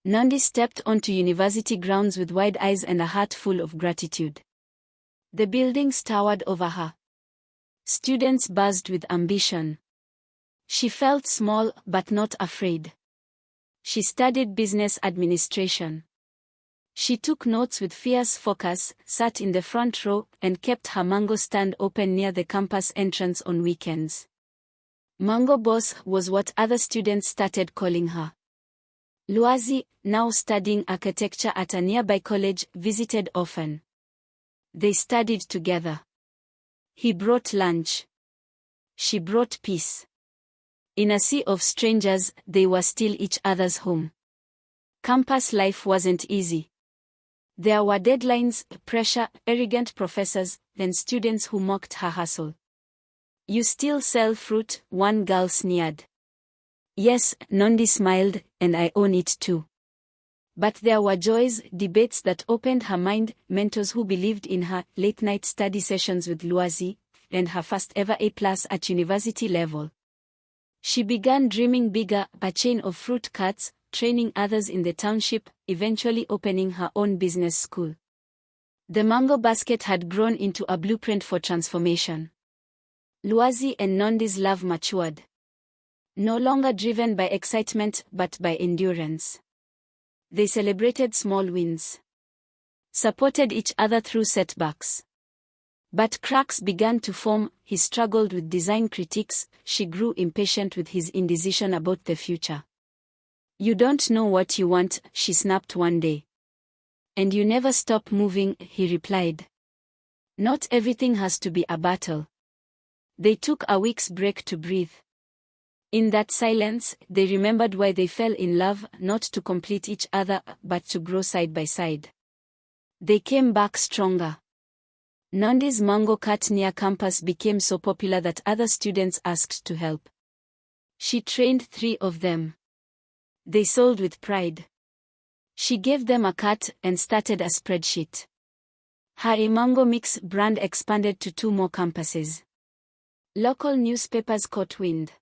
Nandi stepped onto university grounds with wide eyes and a heart full of gratitude. The buildings towered over her. Students buzzed with ambition. She felt small but not afraid. She studied business administration. She took notes with fierce focus, sat in the front row, and kept her mango stand open near the campus entrance on weekends. Mango Boss was what other students started calling her. Luazi, now studying architecture at a nearby college, visited often. They studied together. He brought lunch. She brought peace. In a sea of strangers, they were still each other's home. Campus life wasn't easy. There were deadlines, pressure, arrogant professors, and students who mocked her hustle. "You still sell fruit?" one girl sneered. "Yes," Nandi smiled, "and I own it too." But there were joys, debates that opened her mind, mentors who believed in her, late-night study sessions with Luazi, and her first ever A+ at university level. She began dreaming bigger, a chain of fruit carts, training others in the township, eventually opening her own business school. The mango basket had grown into a blueprint for transformation. Luazi and Nandi's love matured. No longer driven by excitement but by endurance. They celebrated small wins. Supported each other through setbacks. But cracks began to form. He struggled with design critiques, she grew impatient with his indecision about the future. "You don't know what you want," she snapped one day. "And you never stop moving," he replied. "Not everything has to be a battle." They took a week's break to breathe. In that silence, they remembered why they fell in love, not to complete each other, but to grow side by side. They came back stronger. Nandi's mango cart near campus became so popular that other students asked to help. She trained 3 of them. They sold with pride. She gave them a cart and started a spreadsheet. Her mango mix brand expanded to 2 more campuses. Local newspapers caught wind.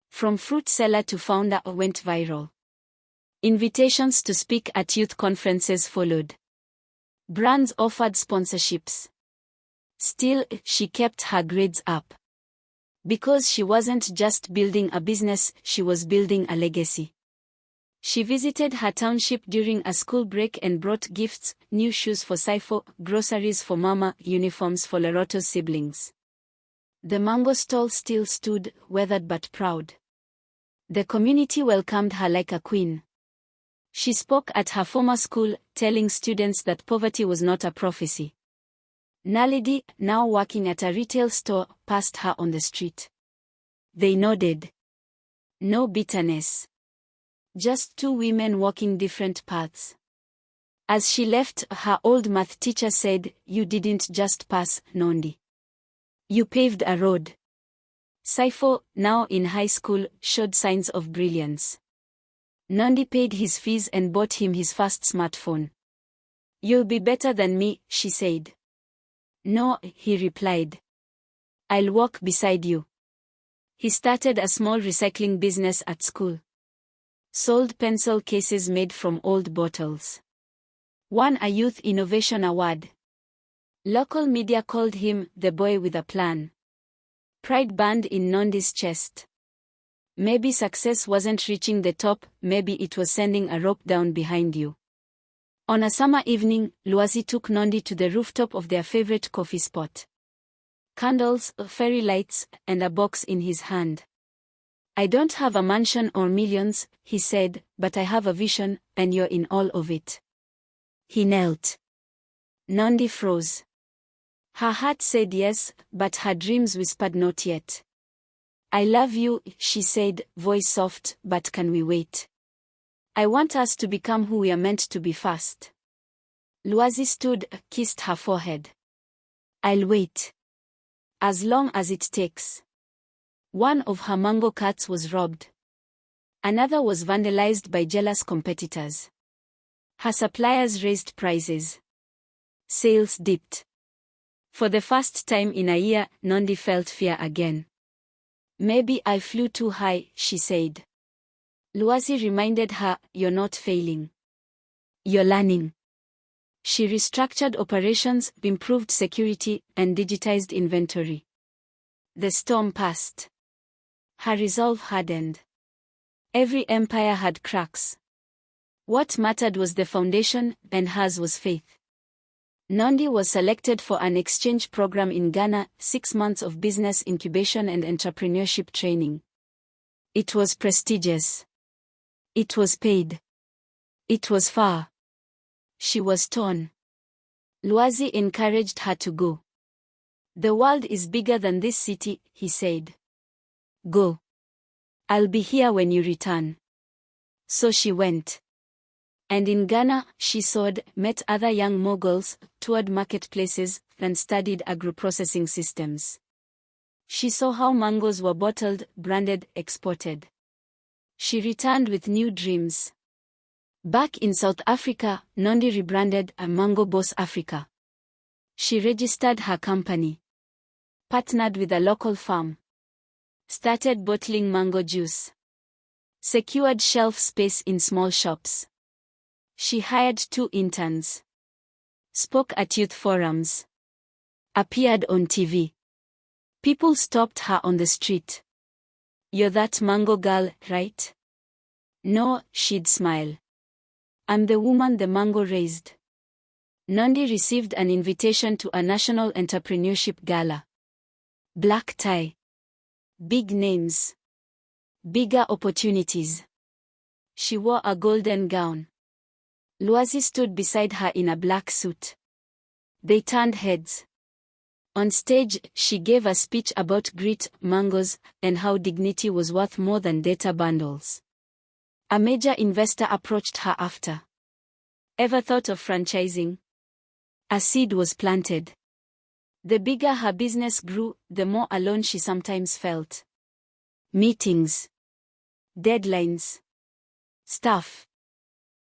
From fruit seller to founder went viral. Invitations to speak at youth conferences followed. Brands offered sponsorships. Still, she kept her grades up. Because she wasn't just building a business, she was building a legacy. She visited her township during a school break and brought gifts, new shoes for Saifo, groceries for Mama, uniforms for Laroto's siblings. The mango stall still stood, weathered but proud. The community welcomed her like a queen. She spoke at her former school, telling students that poverty was not a prophecy. Naledi, now working at a retail store, passed her on the street. They nodded. No bitterness. Just 2 women walking different paths. As she left, her old math teacher said, "You didn't just pass, Nandi. You paved a road." Saifo, now in high school, showed signs of brilliance. Nandi paid his fees and bought him his first smartphone. "You'll be better than me," she said. "No," he replied. "I'll walk beside you." He started a small recycling business at school. Sold pencil cases made from old bottles. Won a Youth Innovation Award. Local media called him the boy with a plan. Pride burned in Nandi's chest. Maybe success wasn't reaching the top, maybe it was sending a rope down behind you. On a summer evening, Luazi took Nandi to the rooftop of their favorite coffee spot. Candles, fairy lights, and a box in his hand. "I don't have a mansion or millions," he said, "but I have a vision, and you're in all of it." He knelt. Nandi froze. Her heart said yes, but her dreams whispered not yet. "I love you," she said, voice soft, "but can we wait? I want us to become who we are meant to be first." Luazi stood, kissed her forehead. "I'll wait. As long as it takes." One of her mango carts was robbed. Another was vandalized by jealous competitors. Her suppliers raised prices. Sales dipped. For the first time in a year, Nandi felt fear again. "Maybe I flew too high," she said. Luazi reminded her, "You're not failing. You're learning." She restructured operations, improved security, and digitized inventory. The storm passed. Her resolve hardened. Every empire had cracks. What mattered was the foundation, and hers was faith. Nandi was selected for an exchange program in Ghana, 6 months of business incubation and entrepreneurship training. It was prestigious. It was paid. It was far. She was torn. Luazi encouraged her to go. "The world is bigger than this city," he said. "Go. I'll be here when you return." So she went. And in Ghana, she soared, met other young moguls, toured marketplaces, and studied agro-processing systems. She saw how mangoes were bottled, branded, exported. She returned with new dreams. Back in South Africa, Nandi rebranded a Mango Boss Africa. She registered her company. Partnered with a local farm. Started bottling mango juice. Secured shelf space in small shops. She hired 2 interns. Spoke at youth forums. Appeared on TV. People stopped her on the street. "You're that mango girl, right?" "No," she'd smile. "I'm the woman the mango raised." Nandi received an invitation to a national entrepreneurship gala. Black tie. Big names. Bigger opportunities. She wore a golden gown. Luazi stood beside her in a black suit. They turned heads. On stage, she gave a speech about grit, mangoes, and how dignity was worth more than data bundles. A major investor approached her after. "Ever thought of franchising?" A seed was planted. The bigger her business grew, the more alone she sometimes felt. Meetings. Deadlines. Staff.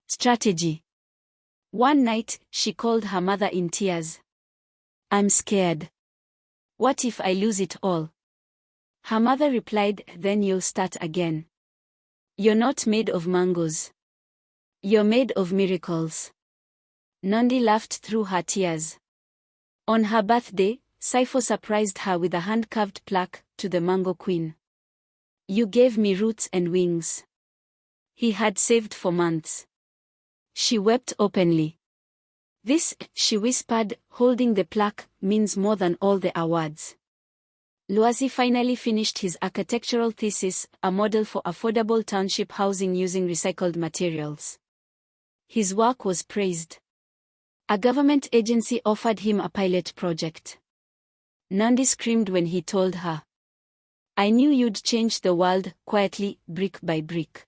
Strategy. One night, she called her mother in tears. "I'm scared. What if I lose it all?" Her mother replied, "Then you'll start again. You're not made of mangoes. You're made of miracles." Nandi laughed through her tears. On her birthday, Saifo surprised her with a hand-carved plaque, "To the Mango Queen. You gave me roots and wings." He had saved for months. She wept openly. "This," she whispered, holding the plaque, "means more than all the awards." Luazi finally finished his architectural thesis, a model for affordable township housing using recycled materials. His work was praised. A government agency offered him a pilot project. Nandi screamed when he told her. "I knew you'd change the world," quietly, brick by brick.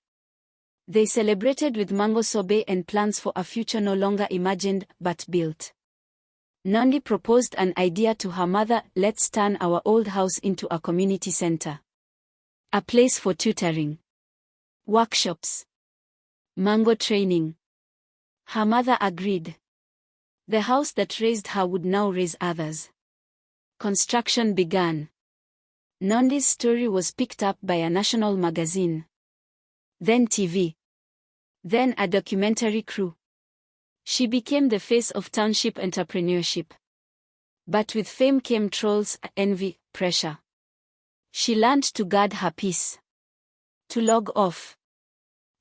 They celebrated with mango sorbet and plans for a future no longer imagined, but built. Nandi proposed an idea to her mother: "Let's turn our old house into a community center. A place for tutoring. Workshops. Mango training." Her mother agreed. The house that raised her would now raise others. Construction began. Nandi's story was picked up by a national magazine. Then TV. Then a documentary crew. She became the face of township entrepreneurship. But with fame came trolls, envy, pressure. She learned to guard her peace. To log off.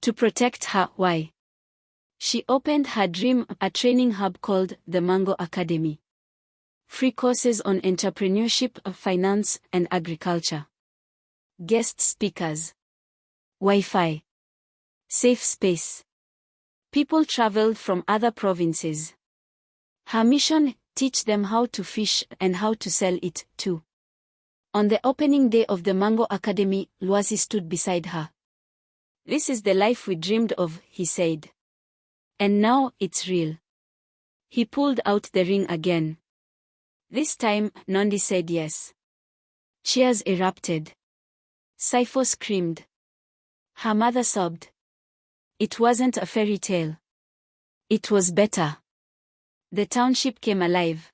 To protect her why. She opened her dream, a training hub called the Mango Academy. Free courses on entrepreneurship, finance, and agriculture. Guest speakers. Wi-Fi. Safe space. People traveled from other provinces. Her mission: teach them how to fish and how to sell it, too. On the opening day of the Mango Academy, Luazi stood beside her. "This is the life we dreamed of," he said. "And now, it's real." He pulled out the ring again. This time, Nandi said yes. Cheers erupted. Saifo screamed. Her mother sobbed. It wasn't a fairy tale. It was better. The township came alive.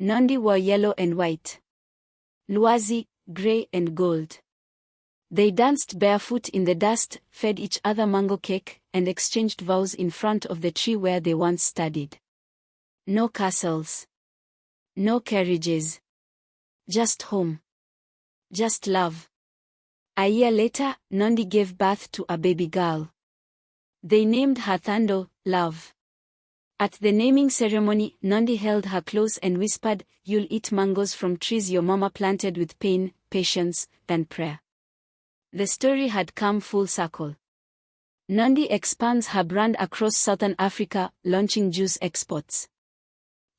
Nandi wore yellow and white. Luazi, grey and gold. They danced barefoot in the dust, fed each other mango cake, and exchanged vows in front of the tree where they once studied. No castles. No carriages. Just home. Just love. A year later, Nandi gave birth to a baby girl. They named her Thando, love. At the naming ceremony, Nandi held her close and whispered, "You'll eat mangoes from trees your mama planted with pain, patience, and prayer." The story had come full circle. Nandi expands her brand across Southern Africa, launching juice exports.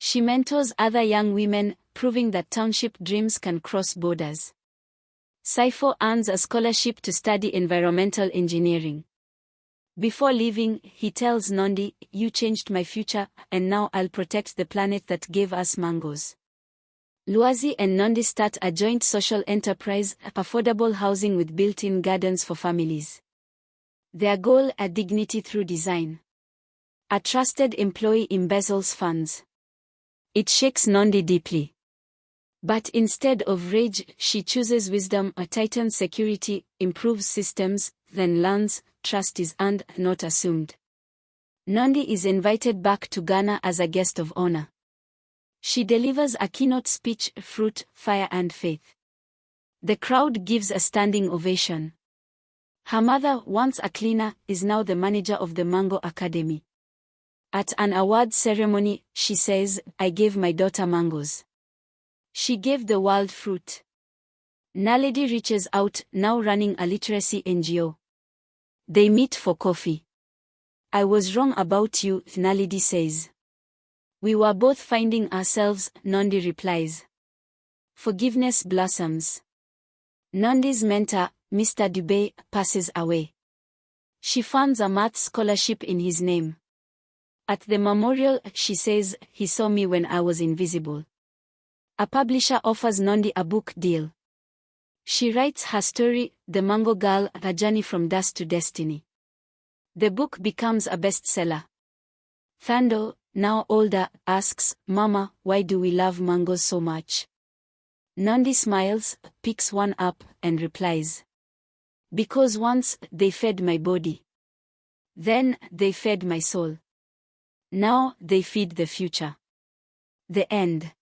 She mentors other young women, proving that township dreams can cross borders. Saifo earns a scholarship to study environmental engineering. Before leaving, he tells Nandi, "You changed my future, and now I'll protect the planet that gave us mangoes." Luazi and Nandi start a joint social enterprise, affordable housing with built-in gardens for families. Their goal, a dignity through design. A trusted employee embezzles funds. It shakes Nandi deeply. But instead of rage, she chooses wisdom, tightens security, improves systems, then learns, trust is earned, not assumed. Nandi is invited back to Ghana as a guest of honor. She delivers a keynote speech, Fruit, Fire and Faith. The crowd gives a standing ovation. Her mother, once a cleaner, is now the manager of the Mango Academy. At an award ceremony, she says, "I gave my daughter mangoes. She gave the world fruit." Naledi reaches out, now running a literacy NGO. They meet for coffee. "I was wrong about you," Naledi says. "We were both finding ourselves," Nandi replies. Forgiveness blossoms. Nandi's mentor, Mr. Dubé, passes away. She funds a math scholarship in his name. At the memorial, she says, "He saw me when I was invisible." A publisher offers Nandi a book deal. She writes her story, The Mango Girl, A Journey from Dust to Destiny. The book becomes a bestseller. Thando, now older, asks, "Mama, why do we love mangoes so much?" Nandi smiles, picks one up, and replies, "Because once, they fed my body. Then, they fed my soul. Now, they feed the future." The end.